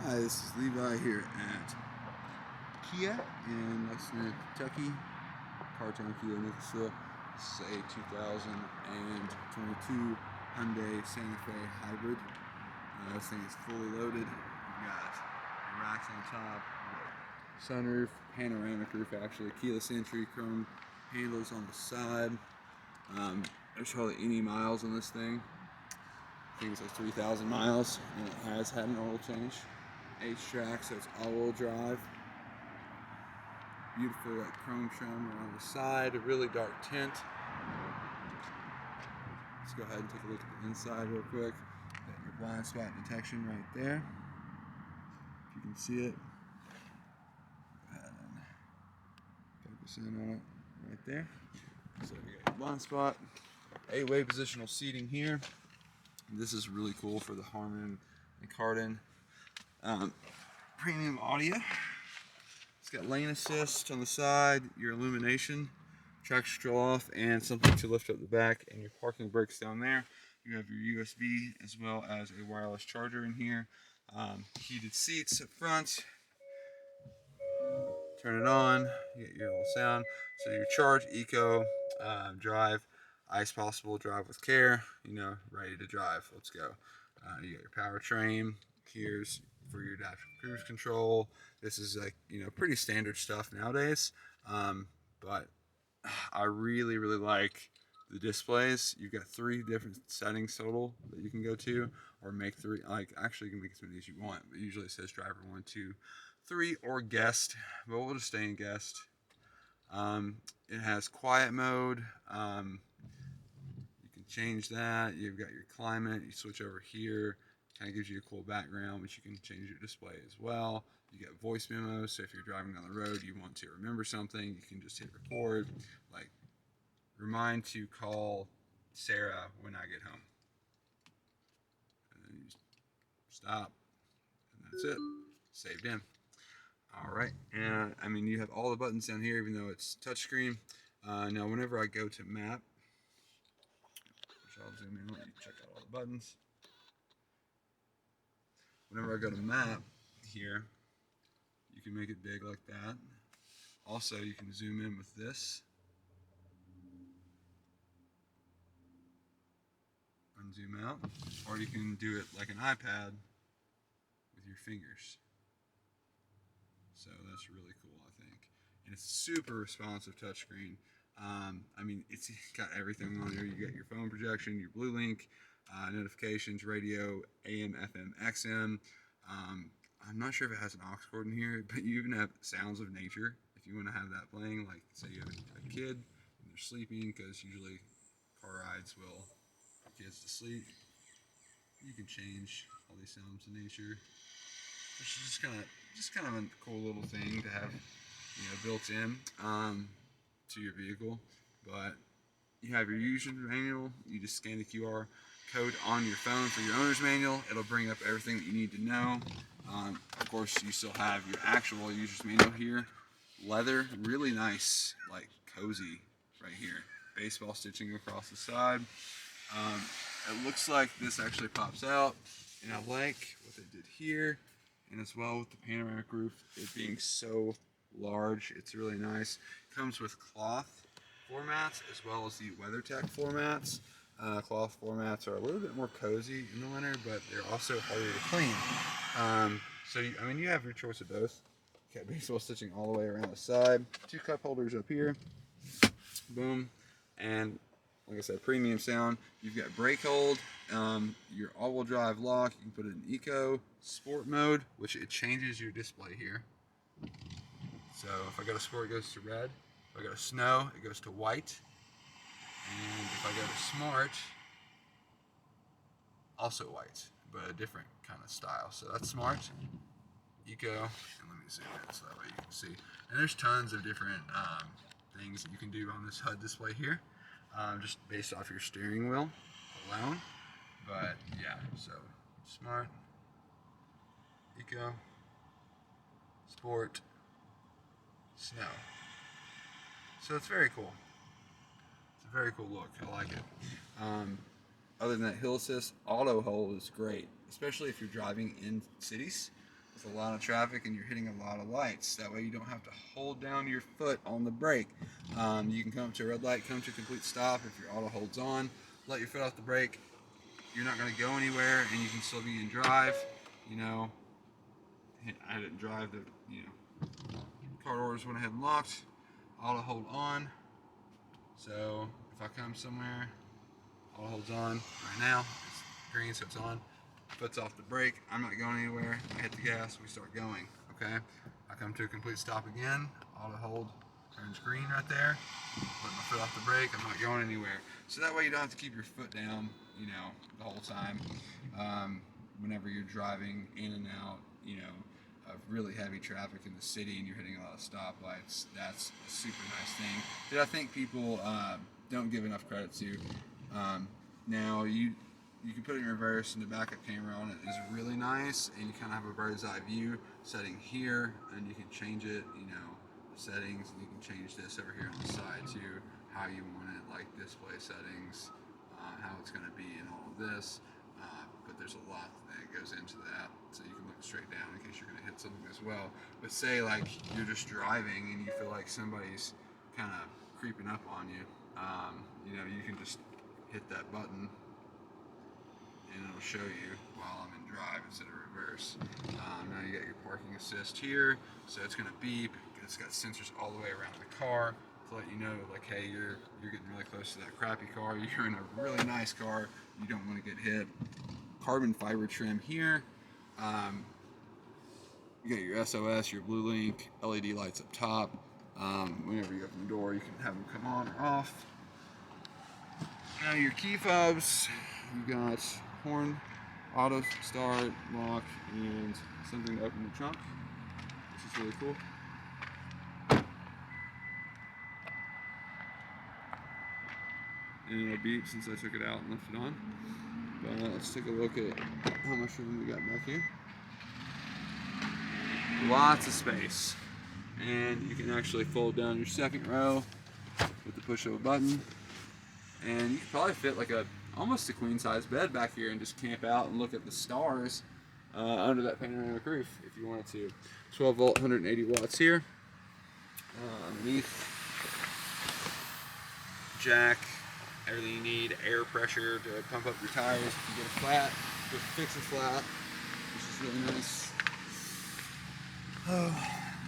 Hi, this is Levi here at Kia in Lexington, Kentucky. Cartown Kia Nicholasville. This is a 2022 Hyundai Santa Fe Hybrid. This thing is fully loaded. We've got racks on top, sunroof, panoramic roof actually, keyless entry, chrome handles on the side. There's hardly any miles on this thing. I think it's like 3,000 miles, and it has had an oil change. H-track, so it's all-wheel drive. Beautiful like chrome trim around the side, a really dark tint. Let's go ahead and take a look at the inside real quick. Got your blind spot detection right there. If you can see it. Go ahead and focus in on it right there. So we got your blind spot. 8-way positional seating here. This is really cool for the Harman and Cardin. Premium audio. It's got lane assist on the side, your illumination, traction control off, and something to lift up the back, and your parking brakes down there. You have your USB as well as a wireless charger in here. Heated seats up front. Turn it on, you get your little sound. So your charge, eco, drive, ice possible, drive with care, ready to drive. Let's go. You got your powertrain. Here's for your adaptive cruise control. This is like, pretty standard stuff nowadays. But I really, really like the displays. You've got 3 different settings total that you can go to, or make 3. Like, actually, you can make as many as you want, but usually it says driver 1, 2, 3, or guest. But we'll just stay in guest. It has quiet mode. You can change that. You've got your climate. You switch over here. Kind of gives you a cool background, but you can change your display as well. You get voice memos, so if you're driving down the road, you want to remember something, you can just hit record, like remind to call Sarah when I get home. And then you just stop, and that's it. Saved in. All right, and you have all the buttons down here, even though it's touchscreen. Now, whenever I go to map, which I'll zoom in, let you check out all the buttons. Whenever I go to map here, you can make it big like that. Also, you can zoom in with this. And zoom out. Or you can do it like an iPad with your fingers. So that's really cool, I think. And it's super responsive touchscreen. It's got everything on there. You got your phone projection, your Blue Link, notifications, radio, AM, FM, XM. I'm not sure if it has an aux cord in here, but you even have sounds of nature if you want to have that playing. Like, say you have a kid and they're sleeping, because usually car rides will put kids to sleep. You can change all these sounds of nature. Which is just kind of a cool little thing to have, built in to your vehicle. But you have your user manual. You just scan the QR code on your phone for your owner's manual. It'll bring up everything that you need to know. Of course, you still have your actual user's manual here. Leather, really nice, like cozy right here. Baseball stitching across the side. It looks like this actually pops out, and I like what they did here, and as well with the panoramic roof, it being so large, it's really nice. Comes with cloth floor mats as well as the WeatherTech floor mats. Cloth floor mats are a little bit more cozy in the winter, but they're also harder to clean. You have your choice of both. Got baseball stitching all the way around the side. 2 cup holders up here. Boom. And like I said, premium sound. You've got brake hold, your all-wheel drive lock. You can put it in eco, sport mode, which it changes your display here. So if I go to sport, it goes to red. If I go to snow, it goes to white. And if I go to smart, also white, but a different kind of style. So that's smart, eco, and let me zoom in so that way you can see. And there's tons of different things that you can do on this HUD display here, just based off your steering wheel alone. But yeah, so smart, eco, sport, snow. So it's very cool. It's a very cool look. I like it. Other than that, hill assist, auto hold is great, especially if you're driving in cities. with a lot of traffic and you're hitting a lot of lights. That way you don't have to hold down your foot on the brake. You can come to a red light, come to a complete stop. If your auto holds on, let your foot off the brake. You're not going to go anywhere, and you can still be in drive. You know, I didn't drive. The car doors went ahead and locked. Auto hold on. So if I come somewhere, auto holds on. Right now it's green, so it's on. Foot's off the brake. I'm not going anywhere. I hit the gas. We start going. Okay. I come to a complete stop again. Auto hold turns green right there. Put my foot off the brake. I'm not going anywhere. So that way you don't have to keep your foot down, the whole time. Whenever you're driving in and out, of really heavy traffic in the city and you're hitting a lot of stoplights, that's a super nice thing that I think people don't give enough credit to. Now you can put it in reverse, and the backup camera on it is really nice, and you kind of have a bird's eye view setting here, and you can change it, the settings, and you can change this over here on the side too, how you want it, like display settings, how it's going to be, and all of this. But there's a lot that goes into that, so you can look straight down in case you're going to hit something as well. But say like you're just driving and you feel like somebody's kind of creeping up on you, you can just hit that button and it'll show you while I'm in drive instead of reverse. Now you got your parking assist here, so it's going to beep. It's got sensors all the way around the car to let you know, like, hey, you're getting really close to that crappy car. You're in a really nice car. You don't want to get hit. Carbon fiber trim here. You got your SOS, your blue link, LED lights up top. Whenever you open the door, you can have them come on or off. Now your key fobs, you got horn, auto start, lock, and something to open the trunk, which is really cool. And it'll beep since I took it out and left it on. But let's take a look at how much room we got back here. Lots of space. And you can actually fold down your second row with the push of a button. And you could probably fit like almost a queen size bed back here and just camp out and look at the stars under that panoramic roof if you wanted to. 12 volt, 180 watts here. Underneath, jack, everything you need, air pressure to pump up your tires if you get a flat, just fix a flat, which is really nice.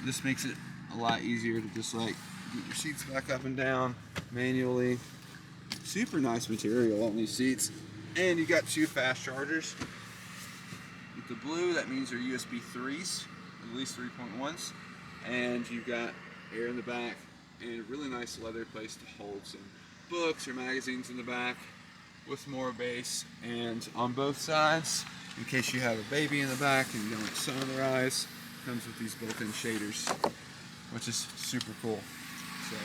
This makes it a lot easier to just like get your seats back up and down manually. Super nice material on these seats. And you got 2 fast chargers. With the blue, that means they're USB 3s, at least 3.1s. And you've got air in the back and a really nice leather place to hold some books or magazines in the back with more bass. And on both sides, in case you have a baby in the back and you don't want sun in their eyes, comes with these built-in shaders, which is super cool. So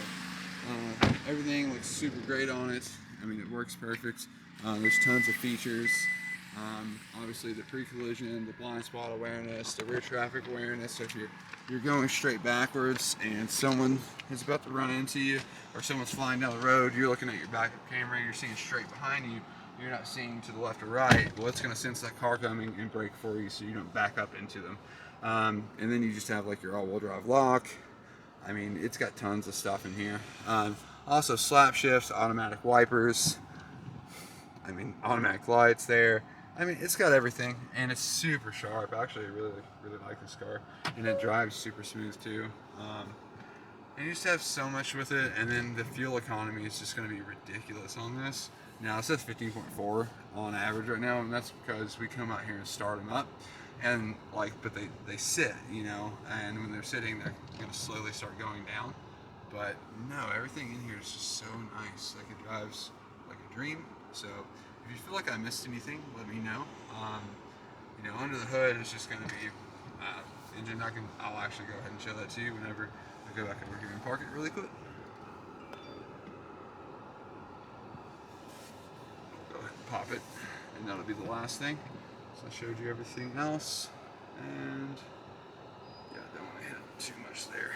everything looks super great on it. I mean, it works perfect. There's tons of features. Obviously the pre-collision, the blind spot awareness, the rear traffic awareness. So if you're going straight backwards and someone is about to run into you, or someone's flying down the road, you're looking at your backup camera, you're seeing straight behind you, you're not seeing to the left or right. Well, it's going to sense that car coming and brake for you so you don't back up into them. And then you just have like your all-wheel drive lock. I mean, it's got tons of stuff in here. Also slap shifts, automatic wipers. I mean, automatic lights there. I mean, it's got everything, and it's super sharp. Actually, I really like this car, and it drives super smooth too. And you just have so much with it, and then the fuel economy is just going to be ridiculous on this. Now it says 15.4 on average right now, and that's because we come out here and start them up, and but they sit, and when they're sitting, they're going to slowly start going down. But no, everything in here is just so nice. Like, it drives like a dream. So if you feel like I missed anything, let me know. Under the hood is just going to be engine. I'll actually go ahead and show that to you whenever I go back over here and park it really quick. Go ahead and pop it, and that'll be the last thing. So I showed you everything else, and yeah, I don't want to hit too much there.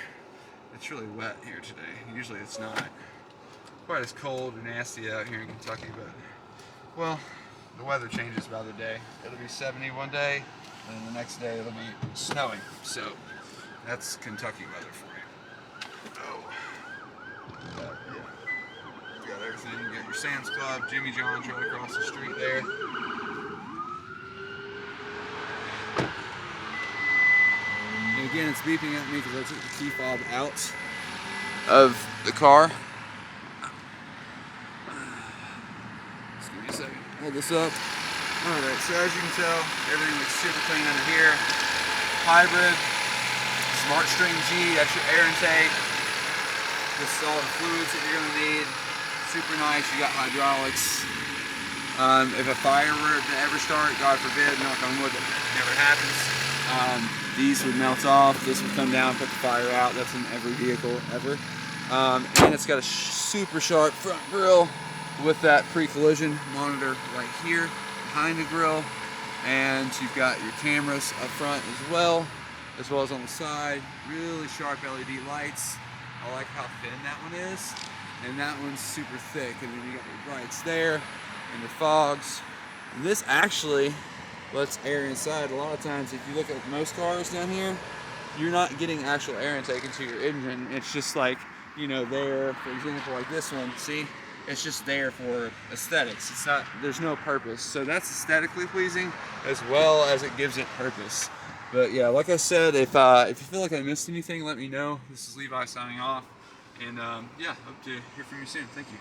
It's really wet here today. Usually it's not quite as cold or nasty out here in Kentucky, but, well, the weather changes by the day. It'll be 70 one day, and the next day it'll be snowing. So that's Kentucky weather for you. Oh. Yeah. You got everything. You got your Sam's Club, Jimmy John's right across the street there. And again, it's beeping at me because I took the key fob out of the car. Just give me a second. Hold this up. Alright, so as you can tell, everything looks super clean under here. Hybrid, Smart String G, that's your air intake. This is all the fluids that you're going to need. Super nice, you got hydraulics. If a fire were to ever start, God forbid, knock on wood, that never happens. These would melt off, this would come down, put the fire out. That's in every vehicle ever. And it's got a super sharp front grille with that pre-collision monitor right here behind the grille. And you've got your cameras up front as well as on the side. Really sharp LED lights. I like how thin that one is. And that one's super thick. And then you got your brights there and your fogs. And this actually lets air inside. A lot of times if you look at most cars down here, you're not getting actual air intake into your engine. It's just like, you know, there, for example, like this one, see? It's just there for aesthetics. It's not, there's no purpose. So that's aesthetically pleasing as well as it gives it purpose. But yeah, like I said, if you feel like I missed anything, let me know. This is Levi signing off. And yeah, hope to hear from you soon. Thank you.